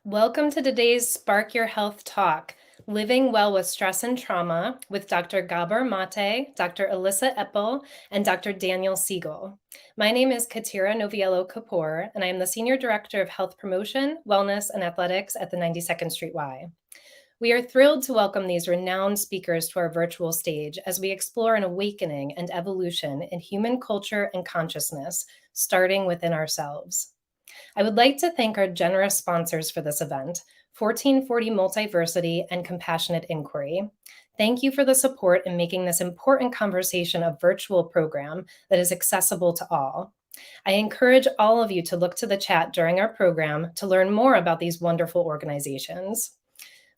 Welcome to today's Spark Your Health Talk, Living Well with Stress and Trauma with Dr. Gabor Maté, Dr. Elissa Epel, and Dr. Daniel Siegel. My name is Katira Noviello-Kapoor, and I am the Senior Director of Health Promotion, Wellness, and Athletics at the 92nd Street Y. We are thrilled to welcome these renowned speakers to our virtual stage as we explore an awakening and evolution in human culture and consciousness, starting within ourselves. I would like to thank our generous sponsors for this event, 1440 Multiversity and Compassionate Inquiry. Thank you for the support in making this important conversation a virtual program that is accessible to all. I encourage all of you to look to the chat during our program to learn more about these wonderful organizations.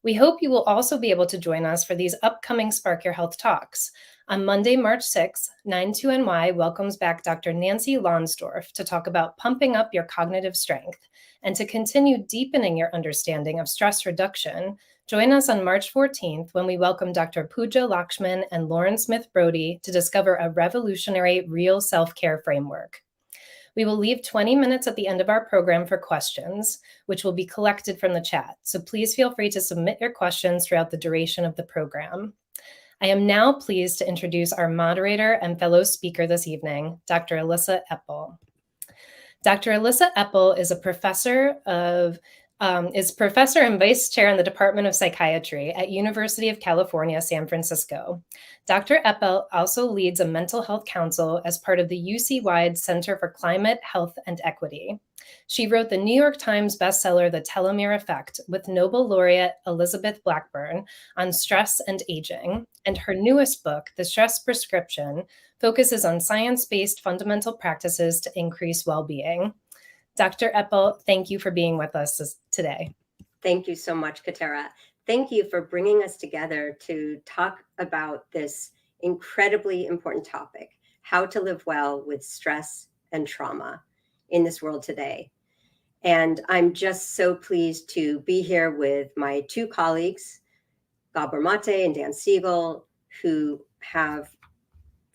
We hope you will also be able to join us for these upcoming Spark Your Health talks. On Monday, March 6th, 92NY welcomes back Dr. Nancy Lonsdorf to talk about pumping up your cognitive strength. And to continue deepening your understanding of stress reduction, join us on March 14th when we welcome Dr. Pooja Lakshman and Lauren Smith-Brody to discover a revolutionary real self-care framework. We will leave 20 minutes at the end of our program for questions, which will be collected from the chat. So please feel free to submit your questions throughout the duration of the program. I am now pleased to introduce our moderator and fellow speaker this evening, Dr. Elissa Epel. Dr. Elissa Epel is a professor and vice chair in the Department of Psychiatry at University of California, San Francisco. Dr. Epel also leads a mental health council as part of the UC-wide Center for Climate, Health, and Equity. She wrote the New York Times bestseller, The Telomere Effect, with Nobel laureate Elizabeth Blackburn on stress and aging, and her newest book, The Stress Prescription, focuses on science-based fundamental practices to increase well-being. Dr. Epel, thank you for being with us today. Thank you so much, Katera. Thank you for bringing us together to talk about this incredibly important topic, how to live well with stress and trauma in this world today. And I'm just so pleased to be here with my two colleagues, Gabor Maté and Dan Siegel, who have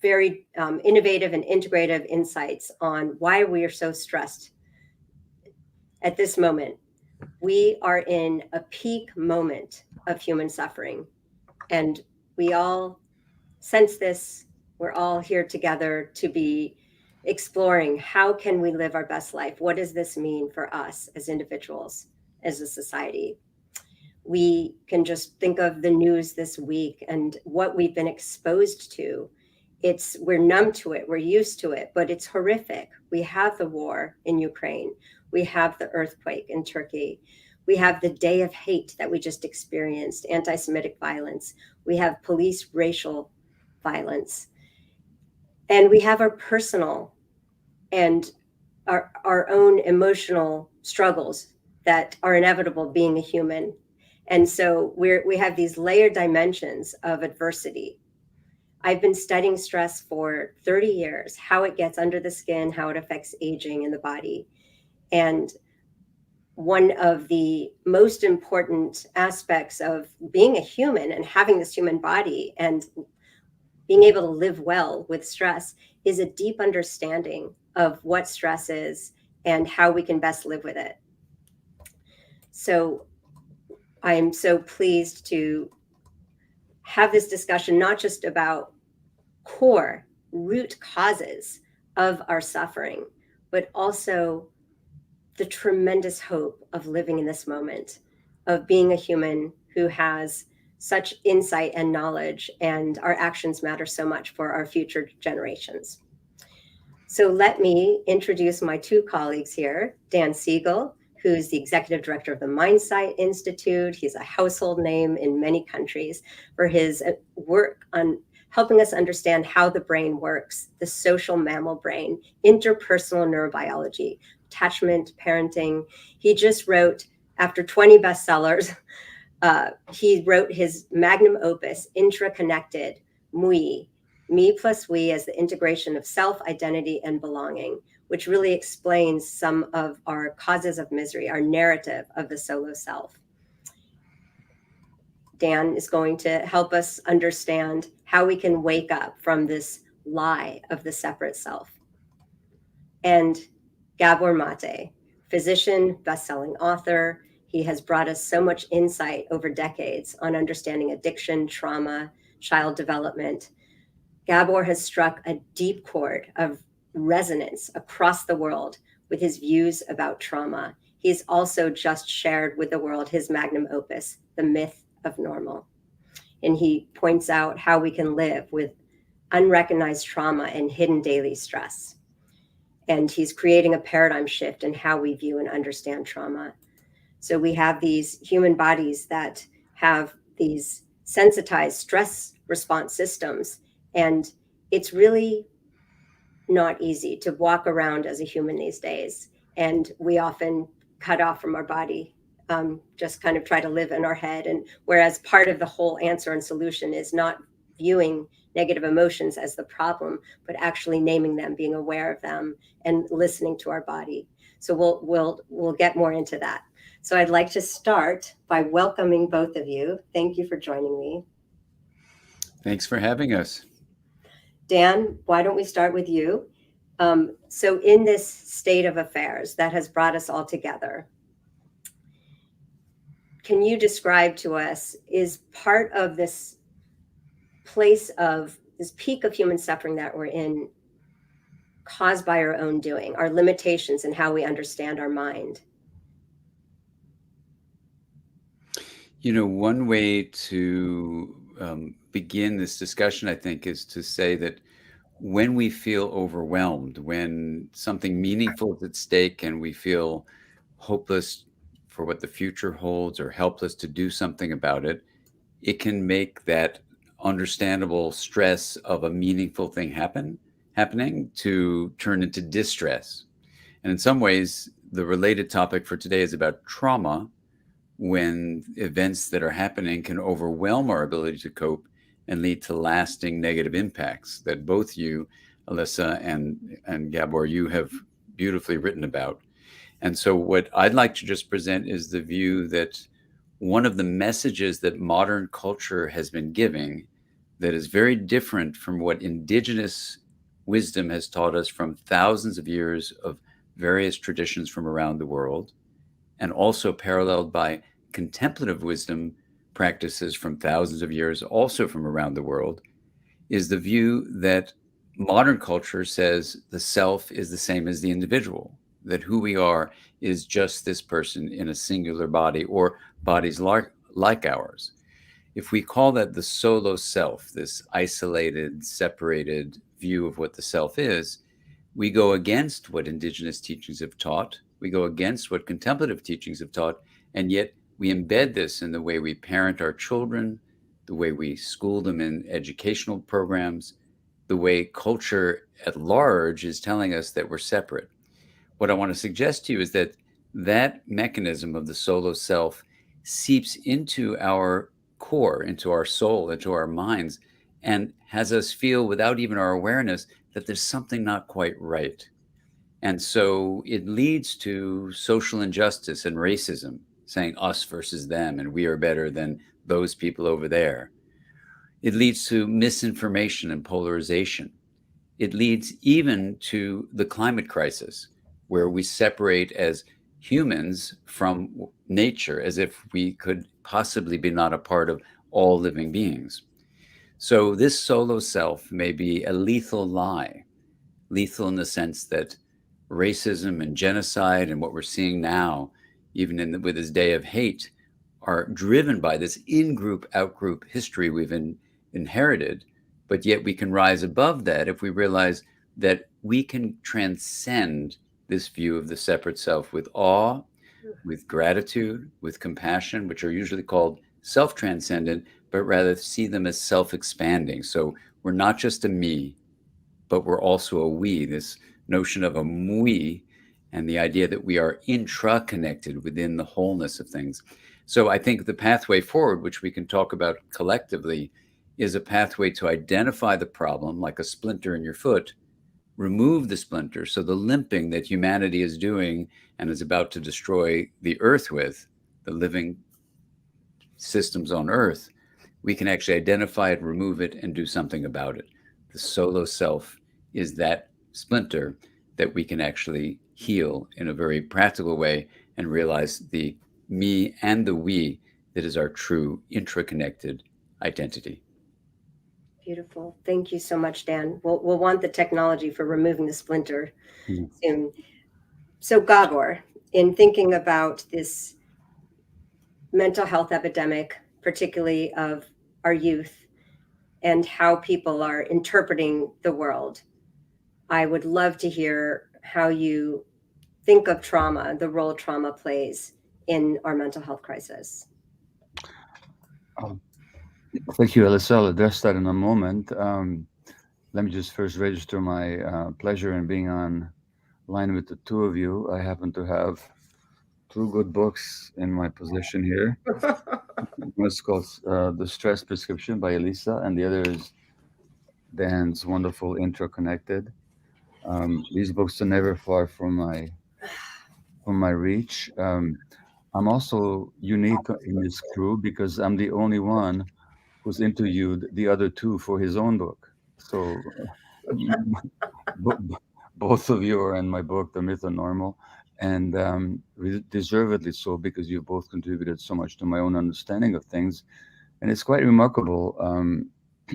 very innovative and integrative insights on why we are so stressed at this moment. We are in a peak moment of human suffering, and we all sense this. We're all here together to be exploring how can we live our best life? What does this mean for us as individuals, as a society? We can just think of the news this week and what we've been exposed to. We're numb to it, we're used to it, but it's horrific. We have the war in Ukraine. We have the earthquake in Turkey. We have the day of hate that we just experienced, anti-Semitic violence. We have police racial violence. And we have our personal and our own emotional struggles that are inevitable being a human. And so we have these layered dimensions of adversity. I've been studying stress for 30 years, how it gets under the skin, how it affects aging in the body. And one of the most important aspects of being a human and having this human body and being able to live well with stress is a deep understanding of what stress is and how we can best live with it. So I am so pleased to have this discussion, not just about core root causes of our suffering, but also the tremendous hope of living in this moment, of being a human who has such insight and knowledge, and our actions matter so much for our future generations. So let me introduce my two colleagues here, Dan Siegel, who's the executive director of the Mindsight Institute. He's a household name in many countries for his work on helping us understand how the brain works, the social mammal brain, interpersonal neurobiology, attachment, parenting. He just wrote, after 20 bestsellers, he wrote his magnum opus, IntraConnected, me plus we as the integration of self, identity, and belonging, which really explains some of our causes of misery, our narrative of the solo self. Dan is going to help us understand how we can wake up from this lie of the separate self. And Gabor Maté, physician, best-selling author, He has brought us so much insight over decades on understanding addiction, trauma, child development. Gabor has struck a deep chord of resonance across the world with his views about trauma. He's also just shared with the world his magnum opus, The Myth of Normal. And he points out how we can live with unrecognized trauma and hidden daily stress. And he's creating a paradigm shift in how we view and understand trauma. So we have these human bodies that have these sensitized stress response systems, and it's really not easy to walk around as a human these days. And we often cut off from our body, just kind of try to live in our head. And whereas part of the whole answer and solution is not viewing negative emotions as the problem, but actually naming them, being aware of them, and listening to our body. So we'll get more into that. So I'd like to start by welcoming both of you. Thank you for joining me. Thanks for having us. Dan, why don't we start with you? So in this state of affairs that has brought us all together, can you describe to us, is part of this place of this peak of human suffering that we're in caused by our own doing, our limitations in how we understand our mind? You know, one way to begin this discussion, I think, is to say that when we feel overwhelmed, when something meaningful is at stake and we feel hopeless for what the future holds or helpless to do something about it, it can make that understandable stress of a meaningful thing happening to turn into distress. And in some ways, the related topic for today is about trauma, when events that are happening can overwhelm our ability to cope and lead to lasting negative impacts that both you, Elissa, and Gabor, you have beautifully written about. And so what I'd like to just present is the view that one of the messages that modern culture has been giving that is very different from what indigenous wisdom has taught us from thousands of years of various traditions from around the world, and also paralleled by contemplative wisdom practices from thousands of years, also from around the world, is the view that modern culture says the self is the same as the individual, that who we are is just this person in a singular body or bodies like ours. If we call that the solo self, this isolated, separated view of what the self is, we go against what indigenous teachings have taught. We go against what contemplative teachings have taught. And yet we embed this in the way we parent our children, the way we school them in educational programs, the way culture at large is telling us that we're separate. What I want to suggest to you is that that mechanism of the solo self seeps into our core, into our soul, into our minds, and has us feel without even our awareness that there's something not quite right. And so it leads to social injustice and racism, saying us versus them, and we are better than those people over there. It leads to misinformation and polarization. It leads even to the climate crisis, where we separate as humans from nature as if we could possibly be not a part of all living beings. So this solo self may be a lethal lie, lethal in the sense that racism and genocide and what we're seeing now, even with this day of hate, are driven by this in-group, out-group history we've inherited. But yet we can rise above that if we realize that we can transcend this view of the separate self with awe, with gratitude, with compassion, which are usually called self-transcendent, but rather see them as self-expanding. So we're not just a me, but we're also a we, this notion of a we, and the idea that we are intra-connected within the wholeness of things. So I think the pathway forward, which we can talk about collectively, is a pathway to identify the problem, like a splinter in your foot, remove the splinter. So the limping that humanity is doing and is about to destroy the earth with, the living systems on earth, we can actually identify it, remove it, and do something about it. The solo self is that splinter that we can actually heal in a very practical way and realize the me and the we that is our true intraconnected identity. Beautiful. Thank you so much, Dan. We'll want the technology for removing the splinter soon. So, Gabor, in thinking about this mental health epidemic, particularly of our youth, and how people are interpreting the world, I would love to hear how you think of trauma, the role trauma plays in our mental health crisis. Thank you, Elissa. I'll address that in a moment. Let me just first register my pleasure in being on line with the two of you. I happen to have two good books in my possession here. One is called The Stress Prescription by Elissa, and the other is Dan's wonderful IntraConnected. These books are never far from my reach. I'm also unique in this crew because I'm the only one who's interviewed the other two for his own book. So both of you are in my book, The Myth of Normal, and deservedly so, because you both contributed so much to my own understanding of things. And it's quite remarkable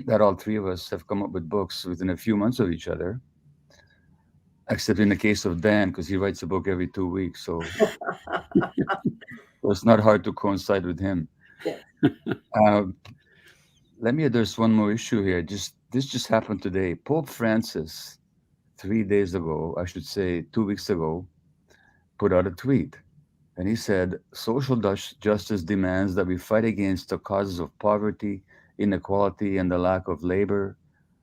that all three of us have come up with books within a few months of each other, except in the case of Dan, because he writes a book every 2 weeks. So it's not hard to coincide with him. Let me address one more issue here. This just happened today. Pope Francis, 3 days ago, I should say 2 weeks ago, put out a tweet. And he said, social justice demands that we fight against the causes of poverty, inequality, and the lack of labor,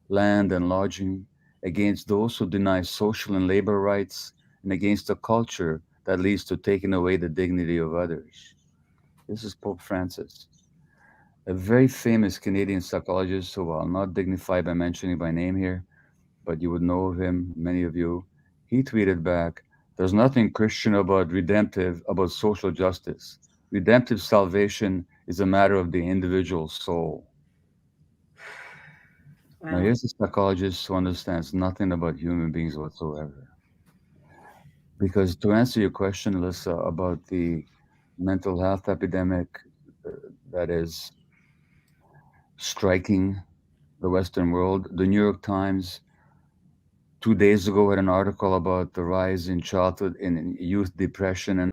land, and lodging, against those who deny social and labor rights, and against a culture that leads to taking away the dignity of others. This is Pope Francis, a very famous Canadian psychologist who I'll not dignify by mentioning by name here, but you would know of him, many of you. He tweeted back, "There's nothing Christian about social justice. Redemptive salvation is a matter of the individual soul." Wow. Now, here's a psychologist who understands nothing about human beings whatsoever. Because to answer your question, Elissa, about the mental health epidemic that is striking the Western world, the New York Times 2 days ago had an article about the rise in childhood and youth depression and